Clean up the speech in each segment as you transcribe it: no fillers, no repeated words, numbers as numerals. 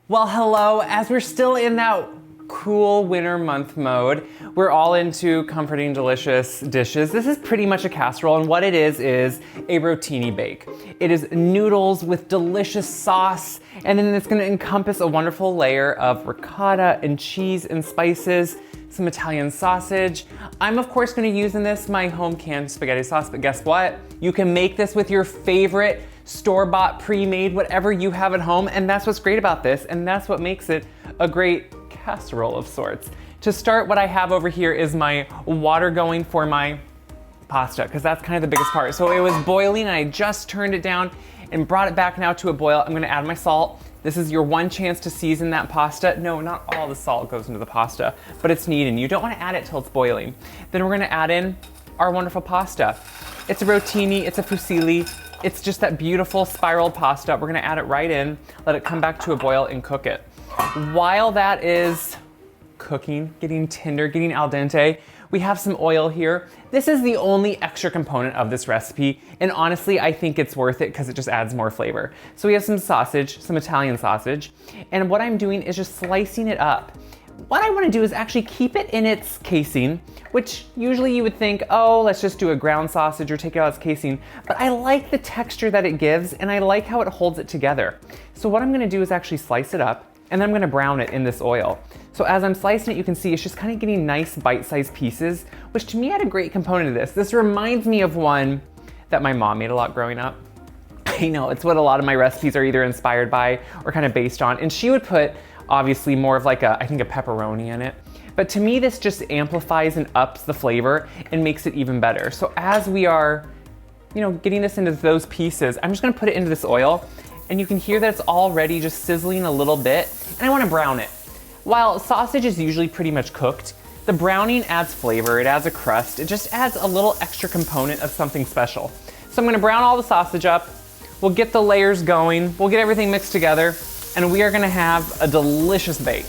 Well, hello. As we're still in that cool winter month mode, we're all into comforting, delicious dishes. This is pretty much a casserole, and what it is a rotini bake. It is noodles with delicious sauce, and then it's gonna encompass a wonderful layer of ricotta and cheese and spices, some Italian sausage. I'm of course gonna use in this my home canned spaghetti sauce, but guess what? You can make this with your favorite store-bought, pre-made, whatever you have at home, and that's what's great about this, and that's what makes it a great casserole of sorts. To start, what I have over here is my water going for my pasta, because that's kind of the biggest part. So it was boiling, and I just turned it down and brought it back now to a boil. I'm gonna add my salt. This is your one chance to season that pasta. No, not all the salt goes into the pasta, but it's needed. You don't wanna add it till it's boiling. Then we're gonna add in our wonderful pasta. It's a rotini, it's a fusilli. It's just that beautiful spiraled pasta. We're gonna add it right in, let it come back to a boil and cook it. While that is cooking, getting tender, getting al dente, we have some oil here. This is the only extra component of this recipe, and honestly, I think it's worth it because it just adds more flavor. So we have some sausage, some Italian sausage, and what I'm doing is just slicing it up. What I want to do is actually keep it in its casing, which usually you would think, oh, let's just do a ground sausage or take it out of its casing. But I like the texture that it gives, and I like how it holds it together. So what I'm going to do is actually slice it up, and then I'm going to brown it in this oil. So as I'm slicing it, you can see it's just kind of getting nice bite-sized pieces, which to me had a great component of this. This reminds me of one that my mom made a lot growing up. I know, it's what a lot of my recipes are either inspired by or kind of based on, and she would put obviously more of like I think a pepperoni in it. But to me, this just amplifies and ups the flavor and makes it even better. So as we are, getting this into those pieces, I'm just gonna put it into this oil, and you can hear that it's already just sizzling a little bit, and I wanna brown it. While sausage is usually pretty much cooked, the browning adds flavor, it adds a crust, it just adds a little extra component of something special. So I'm gonna brown all the sausage up, we'll get the layers going, we'll get everything mixed together, and we are gonna have a delicious bake.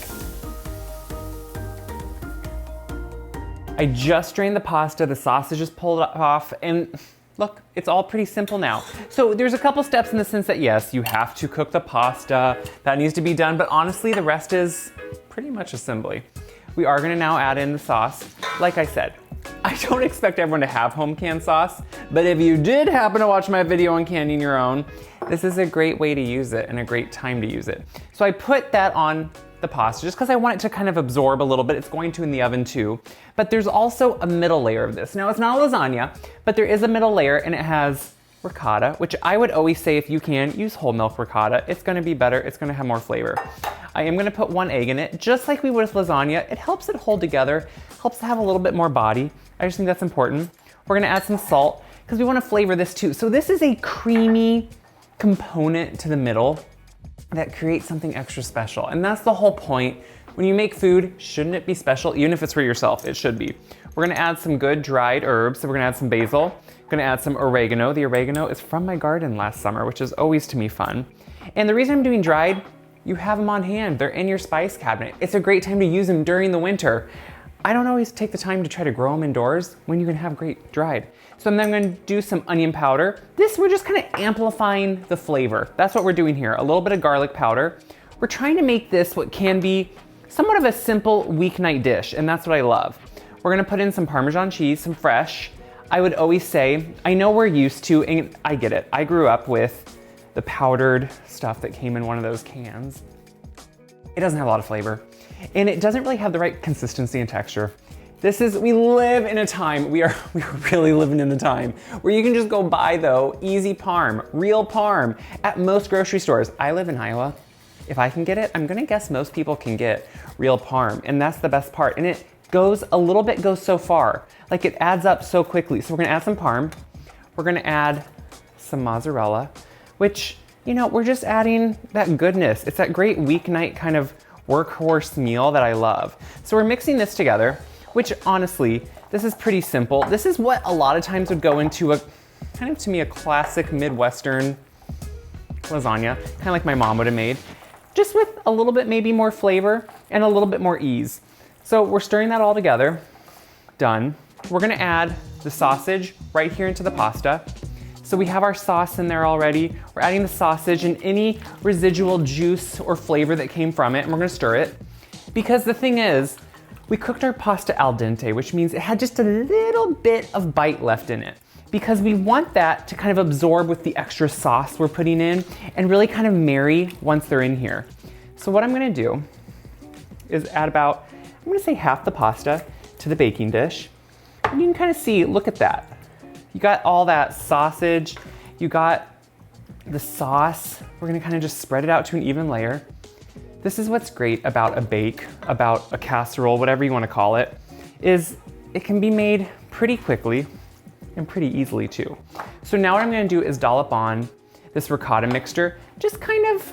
I just drained the pasta, the sausage is pulled off, and look, it's all pretty simple now. So there's a couple steps in the sense that yes, you have to cook the pasta, that needs to be done, but honestly, the rest is pretty much assembly. We are gonna now add in the sauce. Like I said, I don't expect everyone to have home canned sauce, but if you did happen to watch my video on canning your own, this is a great way to use it and a great time to use it. So I put that on the pasta just because I want it to kind of absorb a little bit. It's going to in the oven too. But there's also a middle layer of this. Now it's not a lasagna, but there is a middle layer, and it has ricotta, which I would always say if you can, use whole milk ricotta. It's gonna be better, it's gonna have more flavor. I am gonna put 1 egg in it, just like we would with lasagna. It helps it hold together, helps to have a little bit more body. I just think that's important. We're gonna add some salt because we wanna flavor this too. So this is a creamy component to the middle that creates something extra special. And that's the whole point. When you make food, shouldn't it be special? Even if it's for yourself, it should be. We're gonna add some good dried herbs. So we're gonna add some basil. We're gonna add some oregano. The oregano is from my garden last summer, which is always to me fun. And the reason I'm doing dried, you have them on hand. They're in your spice cabinet. It's a great time to use them during the winter. I don't always take the time to try to grow them indoors when you can have great dried. So then I'm gonna do some onion powder. This, we're just kind of amplifying the flavor. That's what we're doing here. A little bit of garlic powder. We're trying to make this what can be somewhat of a simple weeknight dish, and that's what I love. We're gonna put in some Parmesan cheese, some fresh. I would always say, I know we're used to, and I get it. I grew up with the powdered stuff that came in one of those cans. It doesn't have a lot of flavor, and it doesn't really have the right consistency and texture. We live in a time, we are really living in the time where you can just go buy though, easy parm, real parm at most grocery stores. I live in Iowa. If I can get it, I'm gonna guess most people can get real parm, and that's the best part. And it goes so far. Like it adds up so quickly. So we're gonna add some parm. We're gonna add some mozzarella, which, we're just adding that goodness. It's that great weeknight kind of workhorse meal that I love. So we're mixing this together, which honestly, this is pretty simple. This is what a lot of times would go into a, kind of to me, a classic Midwestern lasagna, kind of like my mom would have made, just with a little bit maybe more flavor and a little bit more ease. So we're stirring that all together. Done. We're gonna add the sausage right here into the pasta. So we have our sauce in there already. We're adding the sausage and any residual juice or flavor that came from it, and we're gonna stir it. Because the thing is, we cooked our pasta al dente, which means it had just a little bit of bite left in it. Because we want that to kind of absorb with the extra sauce we're putting in and really kind of marry once they're in here. So what I'm gonna do is add about, I'm gonna say half the pasta to the baking dish. And you can kind of see, look at that. You got all that sausage, you got the sauce. We're gonna kind of just spread it out to an even layer. This is what's great about a bake, about a casserole, whatever you wanna call it, is it can be made pretty quickly and pretty easily too. So now what I'm gonna do is dollop on this ricotta mixture, just kind of,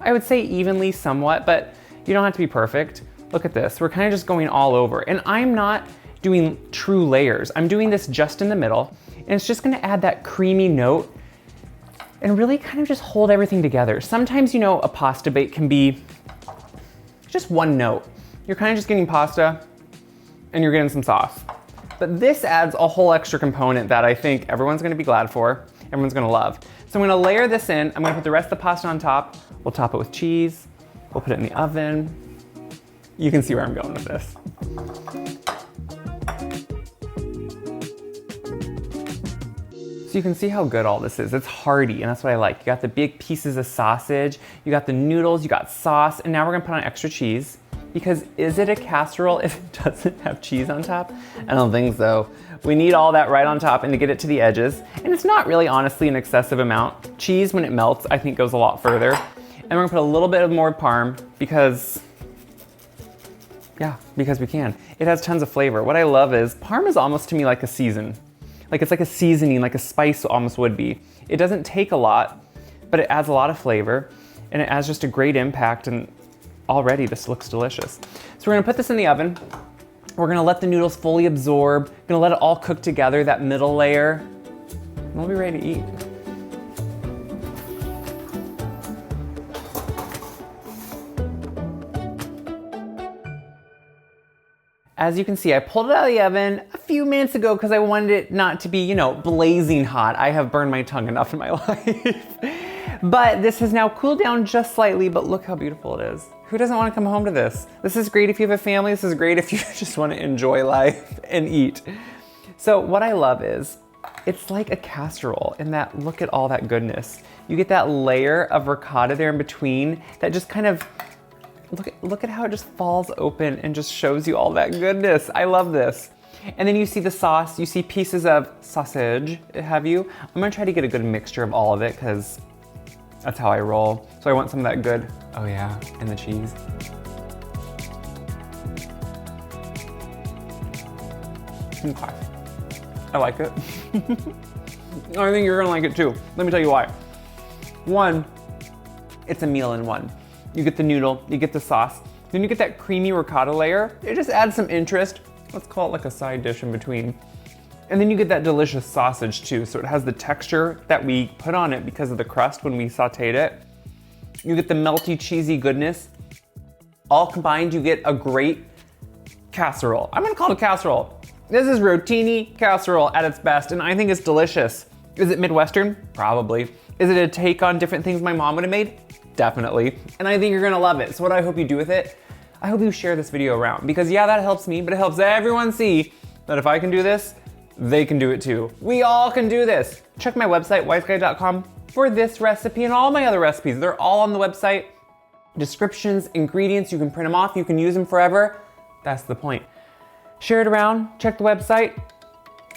I would say evenly somewhat, but you don't have to be perfect. Look at this, we're kind of just going all over. And I'm not doing true layers. I'm doing this just in the middle, and it's just gonna add that creamy note and really kind of just hold everything together. Sometimes, you know, a pasta bake can be just one note. You're kind of just getting pasta and you're getting some sauce. But this adds a whole extra component that I think everyone's gonna be glad for, everyone's gonna love. So I'm gonna layer this in, I'm gonna put the rest of the pasta on top, we'll top it with cheese, we'll put it in the oven. You can see where I'm going with this. So you can see how good all this is. It's hearty, and that's what I like. You got the big pieces of sausage, you got the noodles, you got sauce, and now we're gonna put on extra cheese. Because is it a casserole if it doesn't have cheese on top? I don't think so. We need all that right on top and to get it to the edges. And it's not really honestly an excessive amount. Cheese, when it melts, I think goes a lot further. And we're gonna put a little bit of more parm because, yeah, because we can. It has tons of flavor. What I love is, parm is almost to me like a season. Like it's like a seasoning, like a spice almost would be. It doesn't take a lot, but it adds a lot of flavor and it adds just a great impact, and already this looks delicious. So we're gonna put this in the oven. We're gonna let the noodles fully absorb, gonna let it all cook together, that middle layer, and we'll be ready to eat. As you can see, I pulled it out of the oven a few minutes ago because I wanted it not to be, you know, blazing hot. I have burned my tongue enough in my life. But this has now cooled down just slightly, but look how beautiful it is. Who doesn't want to come home to this? This is great if you have a family. This is great if you just want to enjoy life and eat. So what I love is, it's like a casserole in that, look at all that goodness. You get that layer of ricotta there in between that just kind of, look at how it just falls open and just shows you all that goodness. I love this. And then you see the sauce, you see pieces of sausage, have you? I'm gonna try to get a good mixture of all of it because that's how I roll. So I want some of that good, oh yeah, and the cheese. Okay, I like it. I think you're gonna like it too. Let me tell you why. One, it's a meal in one. You get the noodle, you get the sauce, then you get that creamy ricotta layer. It just adds some interest. Let's call it like a side dish in between. And then you get that delicious sausage too. So it has the texture that we put on it because of the crust when we sauteed it. You get the melty, cheesy goodness. All combined, you get a great casserole. I'm gonna call it a casserole. This is Rotini Casserole at its best, and I think it's delicious. Is it Midwestern? Probably. Is it a take on different things my mom would have made? Definitely. And I think you're gonna love it. So what I hope you do with it, I hope you share this video around, because yeah, that helps me, but it helps everyone see that if I can do this, they can do it too. We all can do this. Check my website, wiseguyy.com, for this recipe and all my other recipes. They're all on the website. Descriptions, ingredients, you can print them off, you can use them forever. That's the point. Share it around, check the website.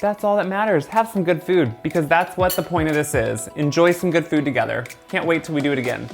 That's all that matters. Have some good food, because that's what the point of this is. Enjoy some good food together. Can't wait till we do it again.